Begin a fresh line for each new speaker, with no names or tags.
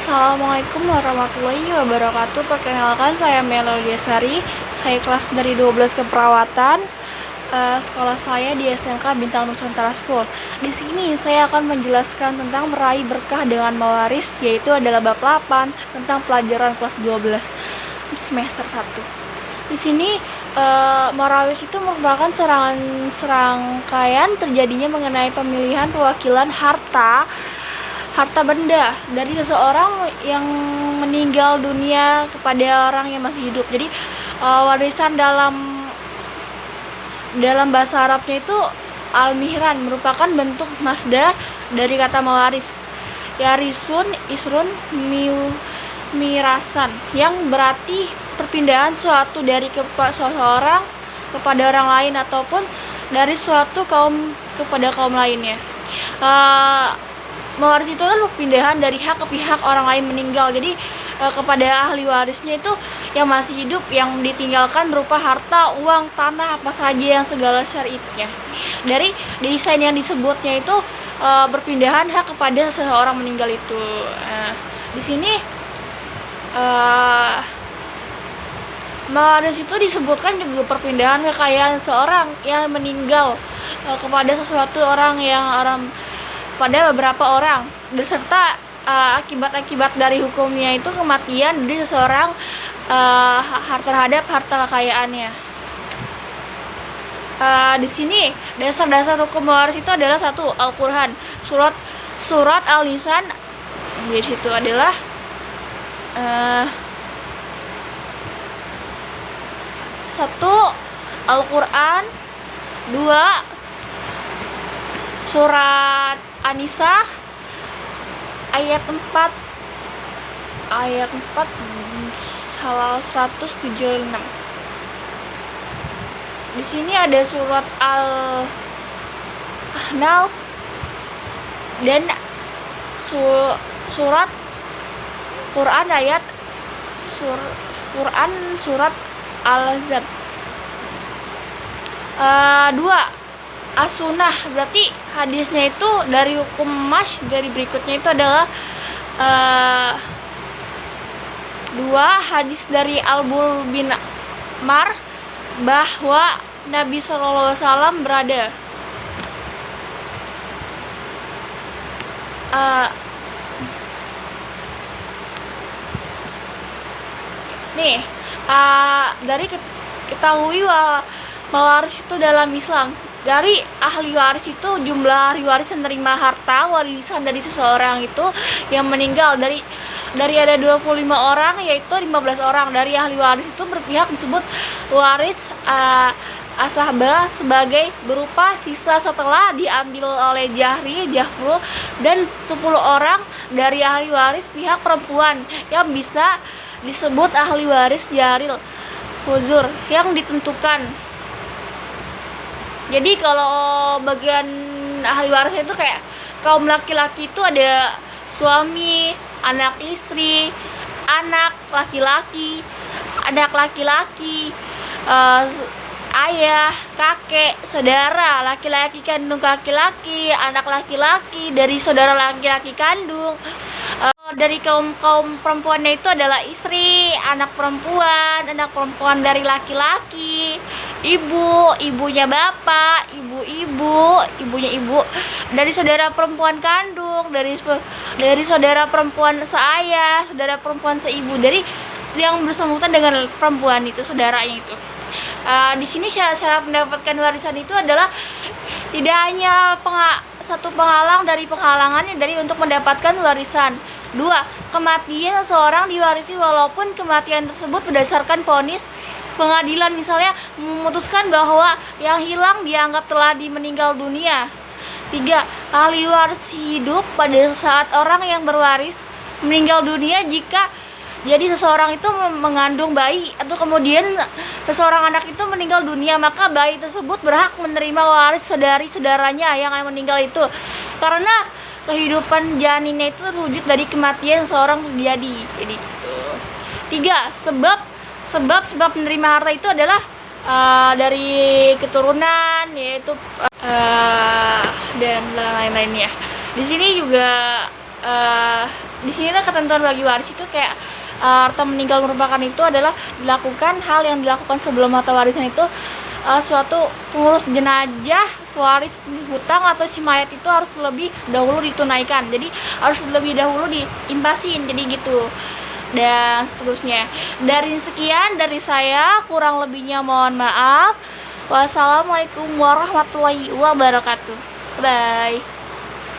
Assalamualaikum warahmatullahi wabarakatuh. Perkenalkan, saya Melody Sari. Saya kelas dari 12 keperawatan. Sekolah saya di SMK Bintang Nusantara School. Di sini saya akan menjelaskan tentang meraih berkah dengan mewaris, yaitu adalah bab 8 tentang pelajaran kelas 12 semester 1. Di sini mewaris itu merupakan serangkaian terjadinya mengenai pemilihan perwakilan harta benda dari seseorang yang meninggal dunia kepada orang yang masih hidup. Jadi warisan dalam bahasa Arabnya itu al-mihran, merupakan bentuk masdar dari kata mewaris. Yarisun, isrun, mirasan, yang berarti perpindahan suatu dari seseorang kepada orang lain ataupun dari suatu kaum kepada kaum lainnya. Mewaris itu adalah perpindahan dari hak ke pihak orang lain meninggal. Jadi kepada ahli warisnya itu yang masih hidup, yang ditinggalkan berupa harta, uang, tanah, apa saja yang segala syariatnya. Dari desain yang disebutnya itu perpindahan hak kepada seseorang meninggal itu. Di sini mewaris itu disebutkan juga perpindahan kekayaan seorang yang meninggal kepada sesuatu orang pada beberapa orang, beserta akibat-akibat dari hukumnya itu kematian dari seseorang terhadap harta kekayaannya. Di sini dasar-dasar hukum mewaris itu adalah 1. Al-Qur'an, surat Al-Lisan. Di situ adalah satu, Al-Qur'an. 2, surat An-Nisa ayat 4 salah 176. Di sini ada surat Al-Ahnaf dan surat Quran surat Al-Ahzab. 2, As-Sunnah, berarti hadisnya itu dari hukum dari berikutnya itu adalah 2, hadis dari Al-Bul bin Mar bahwa Nabi SAW berada. Dari ketahui mewaris itu dalam Islam, dari ahli waris itu jumlah ahli waris yang menerima harta warisan dari seseorang itu yang meninggal dari ada 25 orang, yaitu 15 orang dari ahli waris itu berpihak disebut waris ashabah sebagai berupa sisa setelah diambil oleh jahru, dan 10 orang dari ahli waris pihak perempuan yang bisa disebut ahli waris jaril huzur yang ditentukan. Jadi kalau bagian ahli waris itu kayak kaum laki-laki itu ada suami, anak istri, anak laki-laki, ayah, kakek, saudara laki-laki kandung laki-laki, anak laki-laki dari saudara laki-laki kandung. Dari kaum perempuannya itu adalah istri, anak perempuan dari laki-laki, ibunya bapak, ibunya ibu, dari saudara perempuan kandung, dari saudara perempuan seayah, saudara perempuan seibu, dari yang bersangkutan dengan perempuan itu, saudaranya itu. Di sini syarat-syarat mendapatkan warisan itu adalah tidak hanya satu penghalang dari penghalangannya dari untuk mendapatkan warisan. 2, kematian seseorang diwarisi walaupun kematian tersebut berdasarkan vonis pengadilan, misalnya memutuskan bahwa yang hilang dianggap telah meninggal dunia. 3, ahli waris hidup pada saat orang yang berwaris meninggal dunia. Jika jadi seseorang itu mengandung bayi atau kemudian seseorang anak itu meninggal dunia, maka bayi tersebut berhak menerima waris dari saudaranya yang meninggal itu, karena kehidupan janinnya itu terwujud dari kematian seorang terjadi. Jadi gitu. 3, sebab menerima harta itu adalah dari keturunan, yaitu dan lain-lainnya. Di sini juga di sini ketentuan bagi waris itu kayak harta meninggal merupakan itu adalah dilakukan hal yang dilakukan sebelum harta warisan itu suatu pengurus jenazah, waris hutang atau si mayat itu harus lebih dahulu ditunaikan. Jadi harus lebih dahulu diimpasin, jadi gitu. Dan seterusnya. Sekian dari saya, kurang lebihnya mohon maaf. Wassalamualaikum warahmatullahi wabarakatuh. Bye.